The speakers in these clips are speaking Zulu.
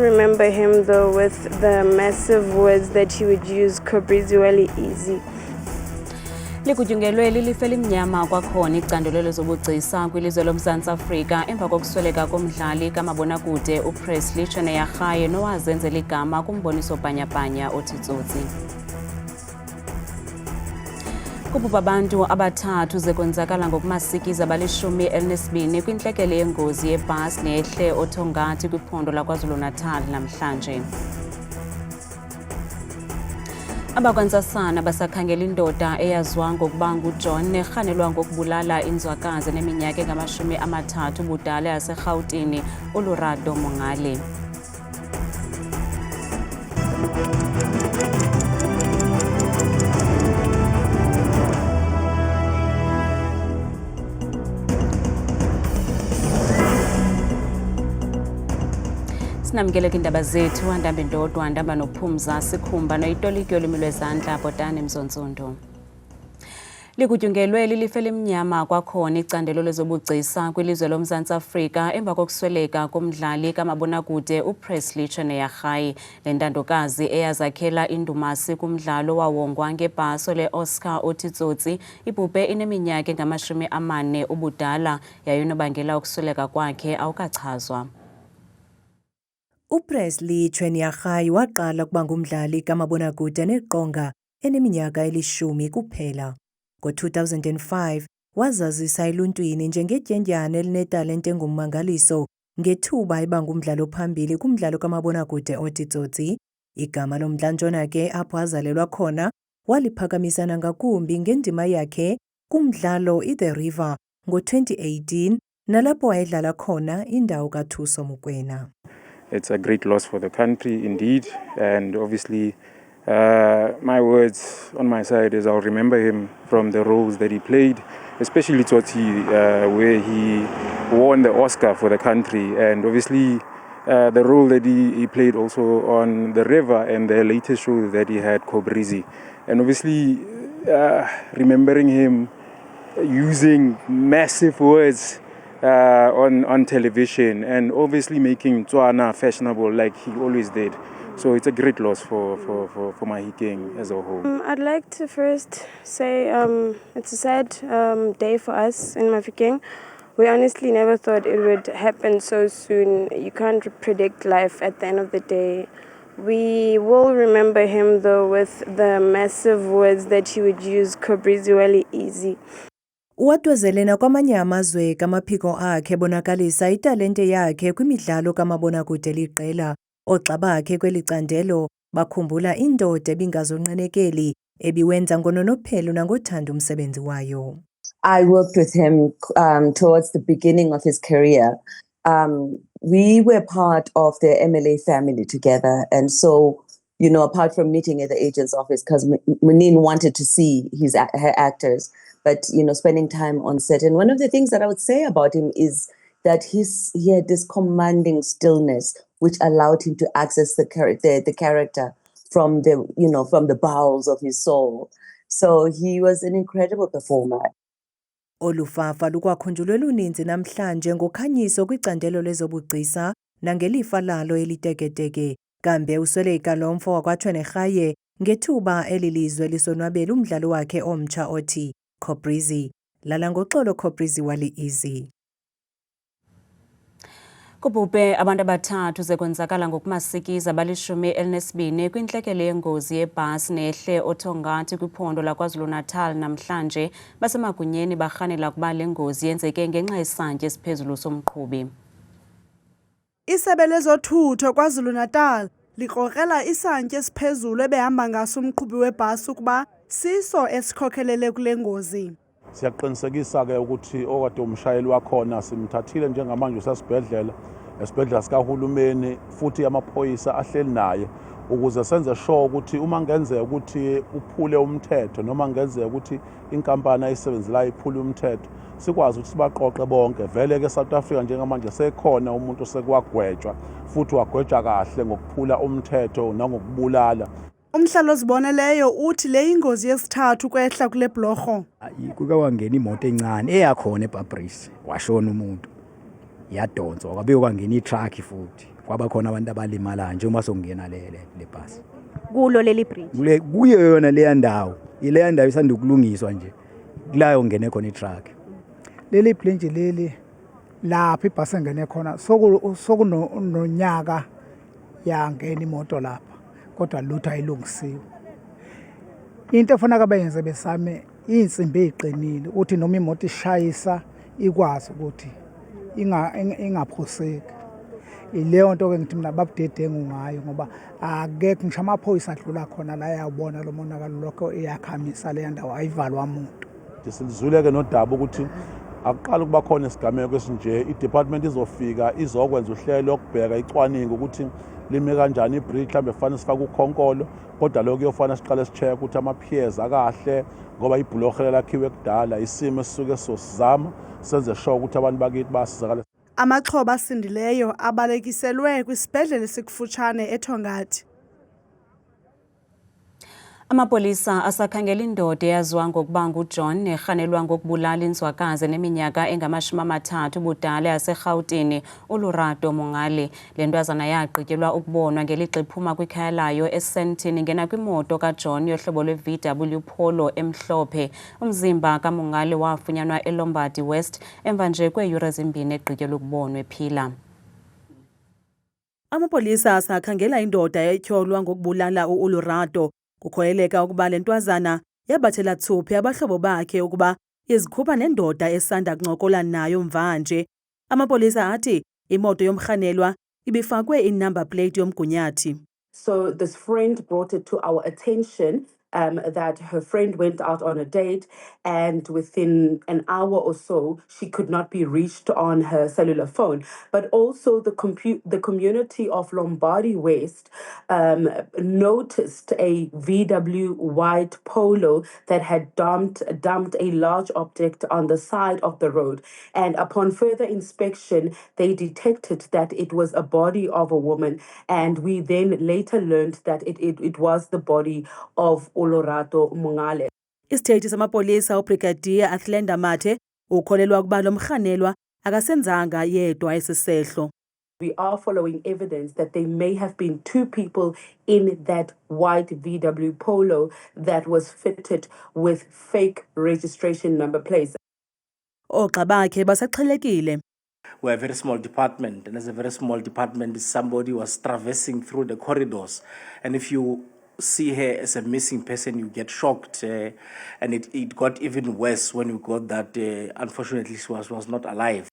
remember him though with the massive words that he would use, Cobrizzi wali easy. Likudyungelwe lilifa elimnyama kwakhona icandelo lezobugcisa kwilizwe loMzantsi Afrika emva kokusweleka komdlali kamabonakude uPresley Tshweneyagae nowazenzela igama kumboniso bhanyabhanya othi Tsotsi. Kubhubha abantu abathathu zekwenzakala ngokumasikiza abali-12 kwintlekele yengozi yebhasi nehle othongathi kwiphondo laKwaZulu-Natal namhlanje. Abakwantsasana basakhangela indoda eyaziwa ngokuba nguJohn nerhanelwa ngokubulala inzwakazi eneminyaka engama-30 ubudala yaseRhawutini uLurado Mongale. Sinamkele kwindaba zethu andambe ndodwa andamba nophumza sikhumba noyitoliki yolwimi lwezandla Bhotani Mzontsundu. Likudyungelwe lilifa elimnyama kwakhona icandelo lezobugcisa kwilizwe loMzantsi Afrika emva kokusweleka komdlali kamabonakude uPresley Tshweneyagae, le ntandokazi eyazakhela indumasi kumdlalo wawongwa ngebhaso le-Oscar othi Tsotsi ibhubhe ineminyaka engama-40 ubudala yaye unobangela wokusweleka kwakhe awukachazwa. uPresley Tshweneyagae waqala ukuba ngumdlali kamabonakude neqonga eneminyaka eli-10 kuphela. Ngo-2005 wazazisa eluntwini njengetyendyana elinetalente engummangaliso ngethuba eba ngumdlali ophambili kumdlalo kamabonakude othi Tsotsi. Igama lomdlantshona ke apho azalelwa khona waliphakamisa nangakumbi ngendima yakhe kumdlalo iThe River ngo-2018 nalapho wayedlala khona indawo kaThuso Mokoena. It's a great loss for the country indeed, and obviously my words on my side is I'll remember him from the roles that he played, especially Tsotsi, where he won the Oscar for the country, and obviously the role that he played also on The River and the latest show that he had, Cobrizzi. And obviously remembering him using massive words on television and obviously making Tswana fashionable like he always did. So it's a great loss for Mahikeng as a whole. I'd like to first say it's a sad day for us in Mahikeng. We honestly never thought it would happen so soon. You can't predict life at the end of the day. We will remember him though with the massive words that he would use, Cobrizzi wali easy. Uwadwezelena kwamanye amazwe kamaphiko akhe bonakalisa italente yakhe kwimidlalo kamabonakude liqela. Oxa bakhe kweli candelo bakhumbula indoda ebingazonqenekeli ebiwenza ngononophelo nangothanda umsebenzi wayo. I worked with him towards the beginning of his career. We were part of the MLA family together, and so, you know, apart from meeting at the agent's office, because Munin wanted to see her actors, but, you know, spending time on set. And one of the things that I would say about him is that he had this commanding stillness, which allowed him to access the character from the bowels of his soul. So he was an incredible performer. Olufafa lukwakhunjulwe luninzi namhlanje ngokhanyiso kwicandelo lezobugcisa nangelifa lalo eliteketeke. Kambe usweleka lo mfo wakwaTshweneyagae ngethuba elilizwe lisonwabela umdlalo wakhe omtsha othi Cobrizzi. Lala ngoxolo Cobrizzi wali easy. Kubhubhe abantu abathathu zekwenzakala ngokumasikiza abali-12 kwintlekele yengozi yebhasi nehle othongathi kwiphondo laKwaZulu-Natal namhlanje. Basemagunyeni barhanela kuba le ngozi yenzeke ngenxa yesantya esiphezulu somqhubi. Isebe lezothutho KwaZulu-Natal likrokrela isantya esiphezulu ebehamba ngaso umqhubi webhasi ukuba siso esikhokhelele kule ngozi. Siyaqinisekisa ke ukuthi okade umshayeli wakhona simthathile njengamanje usasibhedlela esibhedlela sikahulumeni futhi amaphoyisa ahleli naye ukuze senze sure ukuthi uma ngenzeka ukuthi uphule umthetho noma ngenzeka ukuthi inkampani ayisebenzelayo iphule umthetho sikwazi ukuthi sibaqoqe bonke. Vele ke South Africa njengamanje sekhona umuntu sekwagwetshwa futhi wagwetshwa kahle ngokuphula umthetho nangokubulala. Umhlalo ziboneleyo uthi le ingozi yesithathu kwehla kule blorho. Kuke wangena imoto encane eyakhona eBabris washona umuntu. Yadonswa kwabe kwangena itruck futhi kwaba khona abantu abalimala njengoba sokungena le bhasi kulo leli bridge. kuyo yona leya ndawo ileya ndawo isanda ukulungiswa nje kulayo ngene khona i-truck. Leli bridge leli lapha ibhasi engene khona sokunonyaka yangena imoto lapha kodwa lutho ayilungisiwe. Into efanele abayenze besame insimbi eziqinile uthi noma imoto ishayisa ikwazi ukuthi ingaphoseki. Ileyo nto ke ngithi mina babudedengu ngayo ngoba akekho ngisho amaphoyisa adlula khona la ayabona lo monakalo lokho iyakhamisa le ndawo ayivalwa umuntu. Silizwile-ke nodaba ukuthi akuqala ukuba khona isigameko esinje i-department izofika izokwenza uhlelo lokubheka icwaningo ukuthi lime kanjani ibridge mhlawumbe kufanele sifake ukhonkolo kodwa lokho kuyofana siqale si-check ukuthi ama-piers akahle ngoba ibhuloho lakhiwe kudala isimo esisuke sosizama senze sure ukuthi abantu bakithi basizakala. Amaxhoba asindileyo abalekiselwe kwisibhedlele esikufutshane eThongathi. Amapolisa asakhangela indoda eyaziwa ngokuba nguJohn erhanelwa ngokubulala inzwakazi neminyaka engama-30 ubudala yaseRhawutini uLurato Mongale. Le ntwazana yagqityelwa ukubonwa ngelixa iphuma kwikhaya layo eSandton ingena kwimoto kaJohn yohlobo lwe-VW Polo emhlophe. Umzimba kaMongale wafunyanwa eLombard West emva nje kweeyure ezimbini egqityelwa ukubonwa ephila. Amapolisa asakhangela indoda etyholwa ngokubulala uLurato. Kukholeleka ukuba le ntwazana yabathela thuphi abahlobo bakhe ukuba izikhupha nendoda esanda kuncokola nayo mvanje. Amapolisa athi imoto yomrhanelwa ibifakwe i-number plate yomgunyathi. So this friend brought it to our attention that her friend went out on a date and within an hour or so she could not be reached on her cellular phone. But also the community of Lombardy West noticed a VW white Polo that had dumped a large object on the side of the road. And upon further inspection, they detected that it was a body of a woman. And we then later learned that it was the body of uLurato Mongale. Isitethi samapolisa uBrigadier Athlenda Mathe ukholelwa ukuba lo mrhanelwa akasenzanga yedwa esisehlo. We are following evidence that there may have been two people in that white VW Polo that was fitted with fake registration number plates. Oxa bakhe basaxhelekile. We're a very small department, and as a very small department, somebody was traversing through the corridors. And if you see her as a missing person, you get shocked. And it got even worse when we got that, unfortunately, she was not alive.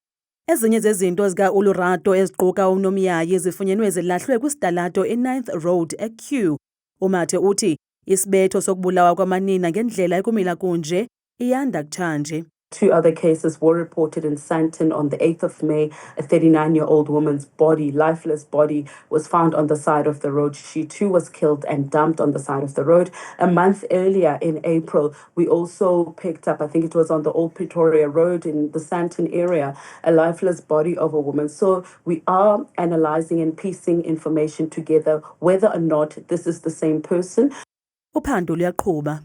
Ezinye zezinto zika uLurato eziquka unomyayi zifunyenwe zilahlwe kwisitalato e9th Road eQ. Umathe uthi isibetho sokubulawa kwamanina ngendlela ekumila kunje iyanda kutshanje. Two other cases were reported in Sandton on the 8th of May. A 39-year-old woman's body, lifeless body, was found on the side of the road. She too was killed and dumped on the side of the road. A month earlier in April, we also picked up, I think it was on the Old Pretoria Road in the Sandton area, a lifeless body of a woman. So we are analysing and piecing information together whether or not this is the same person. Uphando luyaqhuba.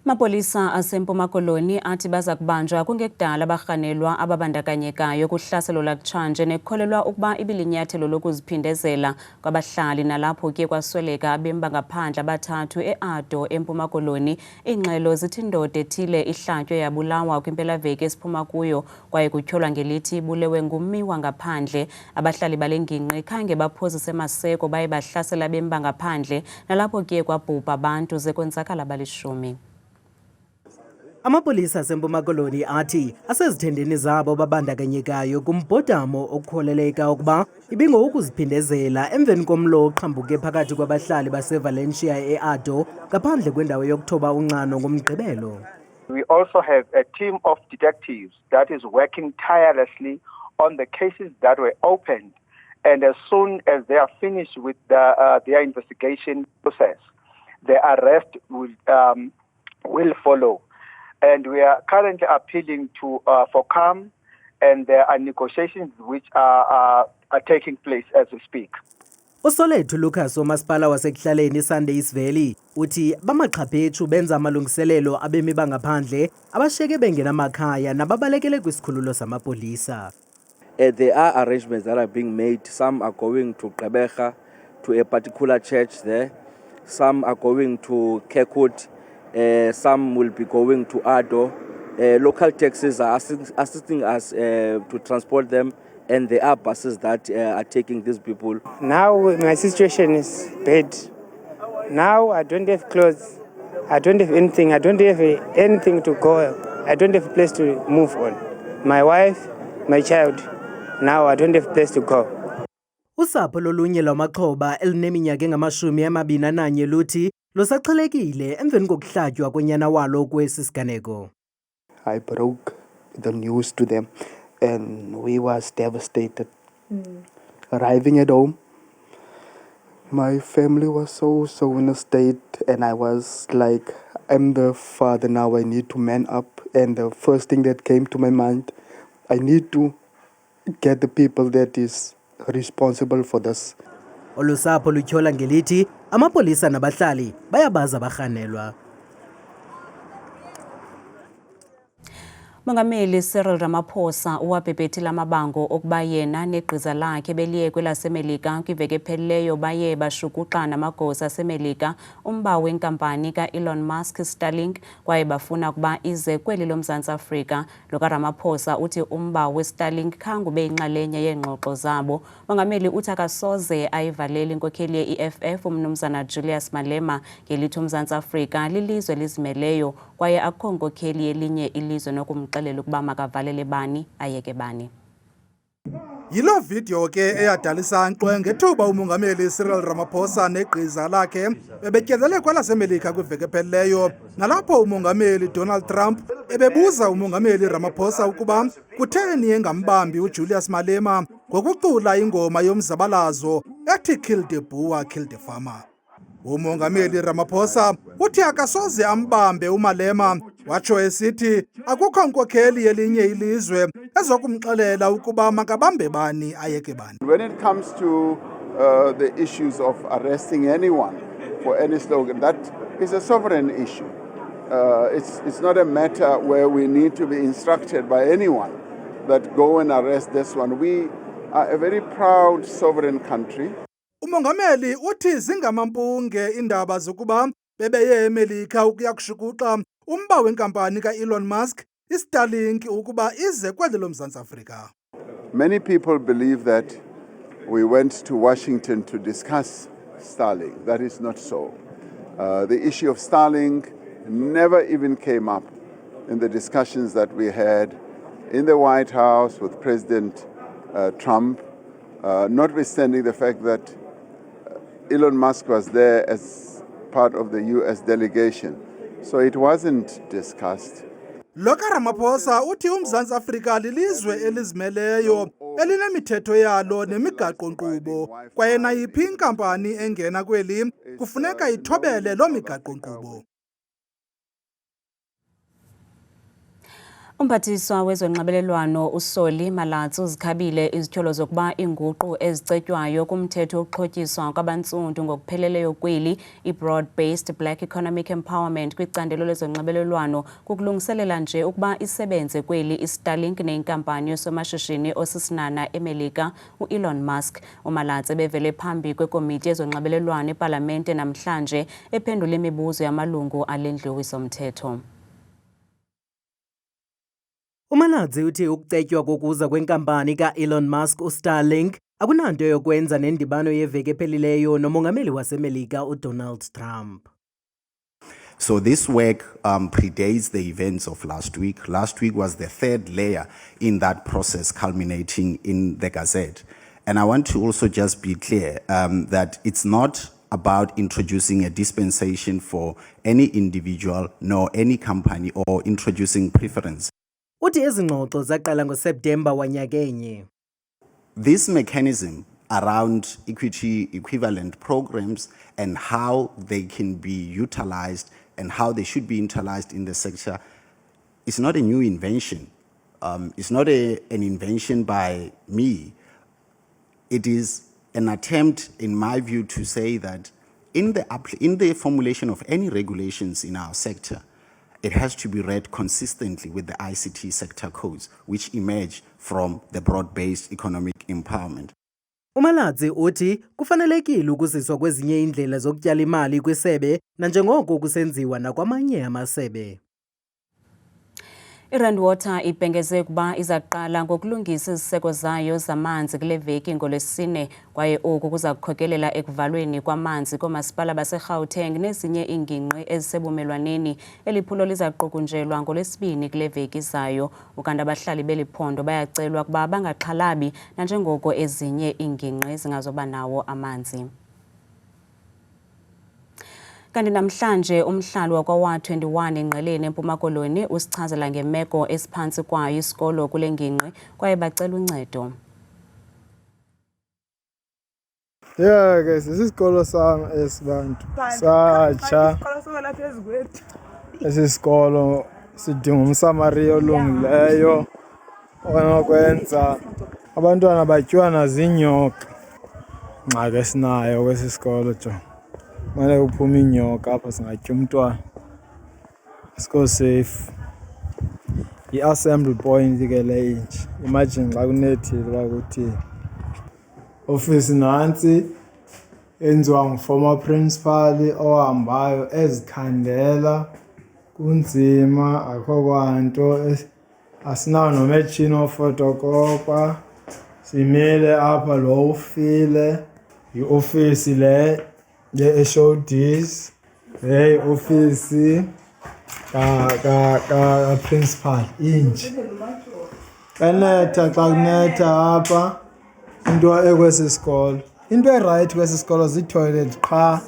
Mapolisa asempuma Koloni athi baza kubanjwa kungekudala abarhanelwa ababandakanyekayo kuhlaselo lakutshanje nekholelwa ukuba ibilinyathelo lokuziphindezela kwabahlali nalapho ke kwasweleka abemba ngaphandle abathathu eAdo empuma Koloni. Ingxelo zithi indoda ethile ihlatywe yabulawa kwimpelaveki esiphuma kuyo kwaye kutyholwa ngelithi ibulewe ngummi wangaphandle. Abahlali balengingqi khange baphozise maseko baye bahlasela abemba ngaphandle nalapho ke kwabhubha abantu ze kwenzakala abalishumi. Amapolisa asempuma Koloni athi asezithendeni zabo babandakanyekayo kumbhodamo okukholeleka ukuba ibingowokuziphindezela emveni komlo oqhambuke phakathi kwabahlali baseValencia eAdo ngaphandle kwendawo yokuthoba uncano ngomgqibelo. We also have a team of detectives that is working tirelessly on the cases that were opened, and as soon as they are finished with their investigation process, the arrest will follow. And we are currently appealing to for calm, and there are negotiations which are taking place as we speak. Usolethu Lucas omasipala wasekuhlaleni Sundays Valley uthi bamaxhaphethu benza amalungiselelo abemi bangaphandle abasheke bengena amakhaya nababalekele kwisikhululo samapolisa. There are arrangements that are being made. Some are going to Gqeberha, to a particular church there. Some are going to Kirkwood. Some will be going to Ado. Local taxis are assisting us to transport them, and there are buses that are taking these people. Now my situation is bad. Now I don't have clothes. I don't have anything. I don't have anything to go. I don't have a place to move on. My wife, my child. Now I don't have a place to go. Usapho lolunye lwamaxhoba elineminyaka engamashumi luthi lusaqhelekile emveni kokuhlatywa kwenyana walo kwesi siganeko. I broke the news to them and we was devastated. Arriving at home, my family was so in a state, and I was like, I'm the father now, I need to man up. And the first thing that came to my mind, I need to get the people that is responsible for this. Olusapho lutyhola ngelithi amapolisa nabahlali bayabaza barhanelwa. Mongameli Cyril Ramaphosa uwabhebhethile amabango okuba yena negqiza lakhe beliye kwelasemelika kwiveki ephelileyo baye bashukuxa namagosa asemelika umba wenkampani ka-Elon Musk Starlink kwaye bafuna ukuba ize kweli loMzantsi Afrika. Ramaphosa uthi umba we-Starlink khange ube yinxalenye yeengxoxo zabo. Mongameli uthi akasoze ayivalele inkokheli ye-EFF umnumzana Julius Malema ngelithi uMzantsi Afrika lilizwe elizimeleyo kwaye akho nkokheli yelinye ilizwe nokumxelela ukuba makavalele bani ayeke bani. Yilo video ke eyadalisa nkqwe ngethuba umongameli Cyril Ramaphosa negqiza lakhe bebetyelele kwelasemelika kwiveki ephelileyo, nalapho umongameli Donald Trump ebebuza umongameli Ramaphosa ukuba kutheni engambambi uJulius Malema ngokucula ingoma yomzabalazo ethi Kill the Boer, Kill the Farmer. Umongameli Ramaphosa uthi akasoze ambambe uMalema, watsho esithi akukho nkokheli yelinye ilizwe ezokumxelela ukuba makabambe bani ayeke bani. When it comes to the issues of arresting anyone for any slogan, that is a sovereign issue. It's not a matter where we need to be instructed by anyone that go and arrest this one. We are a very proud sovereign country. Umongameli uthi zingamampunge indaba zokuba bebeye eMelika ukuya kushukuxa umba wenkampani ka-Elon Musk iStarlink ukuba ize kweli loMzantsi Afrika. Many people believe that we went to Washington to discuss Starlink. That is not so. The issue of Starlink never even came up in the discussions that we had in the White House with President Trump, notwithstanding the fact that Elon Musk was there as part of the US delegation. So it wasn't discussed. Loka Ramaphosa uthi uMzantsi Afrika lilizwe elizimeleyo elinemithetho yalo nemigaqo-nkqubo kwaye nayiphi inkampani engena kweli kufuneka ithobele loo migaqo-nkqubo. Umphathiswa wezonxibelelwano uSoli Malatsi uzikhabile izityholo zokuba inguqu ezicetywayo kumthetho wokuxhotyiswa kwabantsundu ngokupheleleyo kweli i-Broad-Based Black Economic Empowerment kwicandelo lezonxibelelwano kukulungiselela nje ukuba isebenze kweli iStarlink nenkampani yosomashishini osisinana eMelika u-Elon Musk. uMalatsi bevele phambi kwekomiti yezonxibelelwano epalamente namhlanje ephendula imibuzo yamalungu ale ndlu yomthetho. Umalatsi uthi ukucetywa kokuza kwenkampani ka-Elon Musk uStarlink akunanto yokwenza nendibano yeveki ephelileyo nomongameli waseMelika uDonald Trump. So this work predates the events of last week. Last week was the third layer in that process culminating in the Gazette. And I want to also just be clear that it's not about introducing a dispensation for any individual nor any company or introducing preference. Uthi ezingxoxo zaqala ngoSeptemba wanyakenye. This mechanism around equity equivalent programs and how they can be utilized and how they should be utilized in the sector is not a new invention. It's not an invention by me. It is an attempt, in my view, to say that in the formulation of any regulations in our sector, it has to be read consistently with the ICT sector codes, which emerge from the broad-based economic empowerment. Umaladzi uthi kufanelekile ukuziswa kwezinye indlela zokutyala imali kwisebe nanjengoko kusenziwa nakwamanye amasebe. iRand Water ibhengeze ukuba izaqala ngokulungisa iziseko zayo zamanzi kule veki ngoLwesine kwaye oku kuza kukhokelela ekuvalweni kwamanzi koomasipala baseGauteng nezinye iingingqi ezisebumelwaneni. Eliphulo lizaqukunjelwa ngoLwesibini kule veki izayo, ukanti abahlali beliphondo bayacelwa ukuba bangaxhalabi nanjengoko ezinye iingingqi zingazoba nawo amanzi. Kanti namhlanje umhlali wakwa-21 eNgqeleni eMpuma Koloni usichazela ngemeko esiphantsi kwayo isikolo kule ngingqi kwaye bacela uncedo. Yeah, guys, this is isikolo sam esibantu satsha. Esi sikolo sidinga umsamariya olungileyo onokwenza abantwana batyiwa zinyoka. Ngxaki esinayo kwesi sikolo jo. Mane uphuma inyoka apha singatya umntwana. Siko safe. I-assembly point ke le inje. Imagine xa kunethile bakuthi office nansi enziwa nguformer principal ohambayo ezikhandela kunzima akho kwanto asinawo nometshini ofotokopa simile apha lo ufile ioffice le ye-HODs hey office ka principal inje kanetha xa kunetha apha into ekwesi sikolo into eright kwesi sikolo zii-toilet qha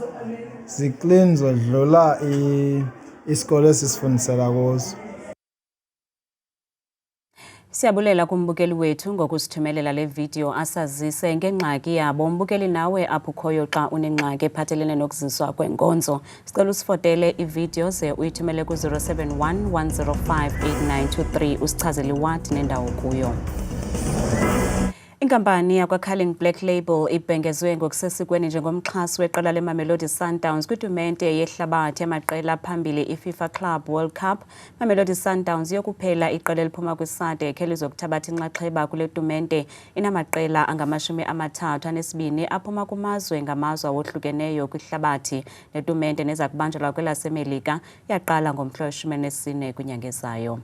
ziclean zodlula isikolo esisifundisela kuzo. Siyabulela kumbukeli wethu ngokusithumelela le video asazise ngengxaki yabo. Umbukeli nawe apho ukhoyo xa unengxaki ephathelene nokuziswa kwenkonzo. Sicela usifotele ivideo ze uyithumele ku 071 105 8923 usichazele iwadi nendawo kuyo. Inkampani yakwa-Carling Black Label ibhengezwe ngokusesikweni njengomxhasi weqela leMamelodi Sundowns kwitumente yehlabathi yamaqela phambili iFIFA Club World Cup. Mamelodi Sundowns yokuphela iqela eliphuma kwiSADC elizokuthabatha inxaxheba kule tumente inamaqela angama-32 aphuma kumazwe ngamazwe awohlukeneyo kwihlabathi. Le tumente neza kubanjelwa kwelaseMelika yaqala ngomhla we-14 kwinyanga ezayo.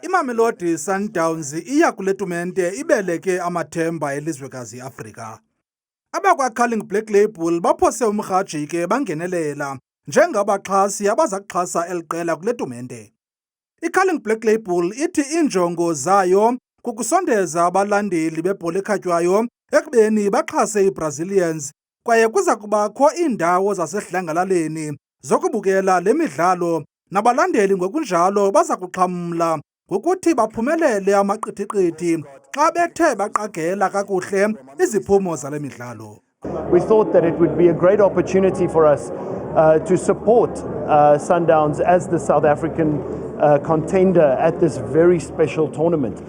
Imamelodi Sundowns iya kule tumente ibeleke amathemba elizwekazi Afrika. Abakwa-Carling Black Label baphose umrhaji ke bangenelela njengabaxhasi abazakuxhasa eliqela kule tumente. I-Carling Black Label ithi injongo zayo kukusondeza abalandeli bebhola ekhatywayo ekubeni baxhase iBrazilians kwaye kuza kubakho iindawo zasedlangalaleni zokubukela le midlalo nabalandeli ngokunjalo baza kuxhamla ngokuthi baphumelele amaqithiqithi xa bethe baqagela kakuhle iziphumo zale midlalo. We thought that it would be a great opportunity for us to support Sundowns as the South African contender at this very special tournament.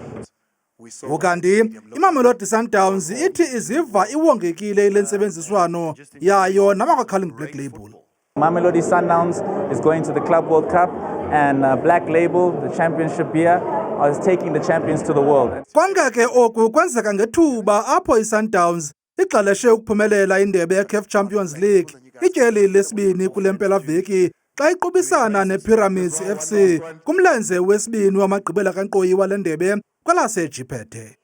Ukanti iMamelodi Sundowns ithi iziva iwongekile ile ntsebenziswano yayo nabakwa-Carling Black Label. Mamelodi Sundowns is going to the Club World Cup and Black Label, the championship here, is taking the champions to the world. Konke ke oku kwenzeka ngethuba apho iSundowns igxaleshe ukuphumelela indebe yeCAF Champions League ityeli lesibini kule mpelaveki xa iqubisana nePyramids FC kumlenze wesibini wamagqibela kankqoyi wale ndebe kwelaseJiphethe.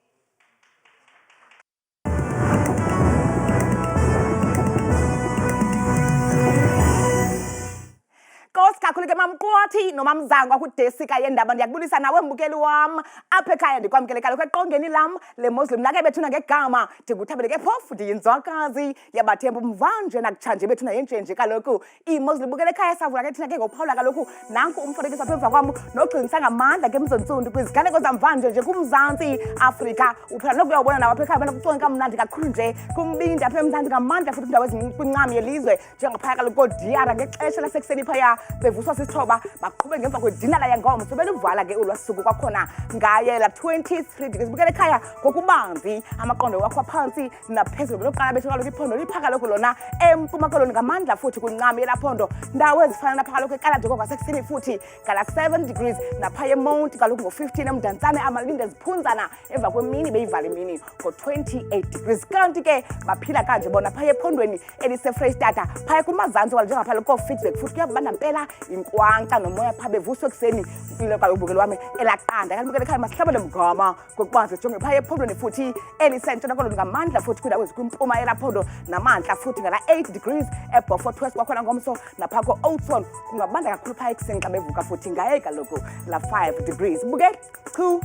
Kakhulu ke mamqwathi noma mzangwa kudesika yendaba ndiyakubulisa nawe mbukeli wam apha ekhaya ndikwamkelekala kweqongeni lam le Muslim lake bethuna ngegama ndinguthabele ke phofu ndiyinzwakazi yabathembu mvanje nakutshanje bethuna yenjenje kaloku iMuslim bukele ekhaya savula ke thina ke ngophawula kaloku nanku umfanekiso apha emva kwam nogqinisa ngamandla ke mzontsundu kwiziganeko zamvanje nje kumZantsi Afrika uphela nokuyobona nawe apha ekhaya bana kuconga kamnandi kakhulu nje kumbindi apha emzantsi ngamandla futhi indawo ezinkwincam yelizwe njengaphaya kaloku kodiyara ngexesha lasekuseni phaya bevuswa October baqhube ngemva kwedinala yangomso belivala ke ulwasuku kwakhona ngaye la 23 degrees bukele ekhaya ngokubanzi amaqondo wakho phansi naphezulu lokuqala bethu kaloku iphondo liphaka lokho lona empuma koloni ngamandla futhi kuncame laphondo ndawo ezifana naphaka lokho eKaladi kwasekuseni futhi kala 7 degrees napha eMount kaloku ngo15 emdantsane amalinde ziphunzana emva kwemini beyivala imini ngo28 degrees kanti ke baphila kanje bona pha ephondweni elise Freystata pha kumazantsi wala njengapha lokho feedback futhi kuyabanda impela inkwanka nomoya pha bevuswe ekseni kaloku bukelo wami elaqanda kanti bukele ekhaya masihlabele mgama kokubanzi jonge pha ephondweni futhi elisentshona koloni ngamandla futhi kwindawo ezikwimpuma elaphondo namandla futhi ngala 8 degrees eBeaufort West kwakhona ngomso napha ko-Oudtshoorn kungabanda kakhulu pha ekuseni xa bevuka futhi ngaye kaloku la 5 degrees buke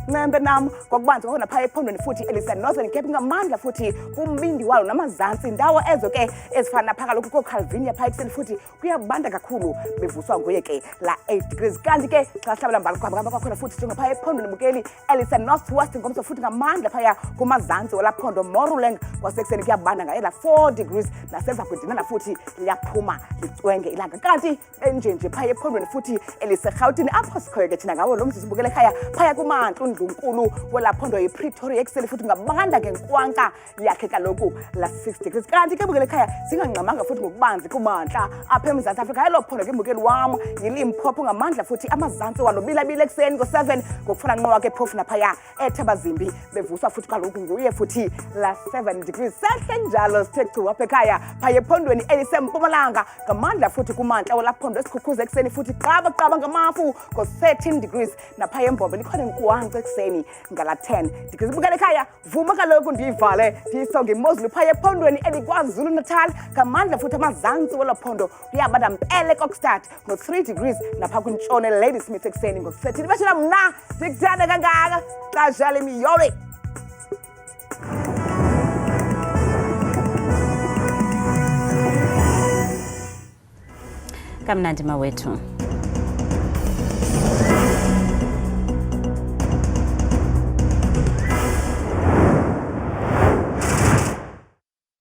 nembe nam kokubanzi kwakhona pha ephondweni futhi elise-Northern Cape ngamandla futhi kumbindi walo namazantsi indawo ezo ke ezifana napha kaloku ko-Calvinia pha ekuseni futhi kuyabanda kakhulu bevuswa nguye ke la 8 degrees kanti ke xa sihlabela mbala kuhamba kwakhona futhi njengapha ephondweni bukeli elise-North West ngomso futhi ngamandla phaya kumazantsi walaphondo Morulang kwasekuseni kuyabanda ngaye la 4 degrees nasemva kwedinala futhi liyaphuma licwenge ilanga kanti enjenje phaya ephondweni futhi elise-Gauteng apho sikhoyo ke thina ngawo lo mzuzu bukele ekhaya phaya kumantlu ndlunkulu welaphondo yiPretoria ekuseni futhi ngabanda ngenkwanka yakhe kaloku la 6 degrees kanti ke bukele ekhaya singangqamanga futhi ngokubanzi kumantla apha eMzantsi Afrika yelo phondo ke mbukeli wam yiLimpopo ngamandla futhi amazantsi walo bilabile ekuseni ngo7 ngokufana nqowa ke phofu naphaya eThabazimbi bevuswa futhi kaloku nguye futhi la 7 degrees sehle njalo sithe chu apha ekhaya phaya ephondweni elisempumalanga ngamandla futhi kumantla walaphondo esikhukhuza ekuseni futhi qaba ngamafu ngo13 degrees naphaya embombe likhona inkwanca ekuseni ngala 10 degrees bukele ekhaya vuma kaloku ndiyivale ndiyisonge imozulu phaya ephondweni eliKwaZulu Natal ngamandla futhi amazantsi walaphondo kuyabanda mpele Kokstad ngo3 degrees napha kwintshona Ladysmith ekuseni ngo13 beshela mna ndikuthanda kangaka xesha lemiyole Kamnandi mawethu.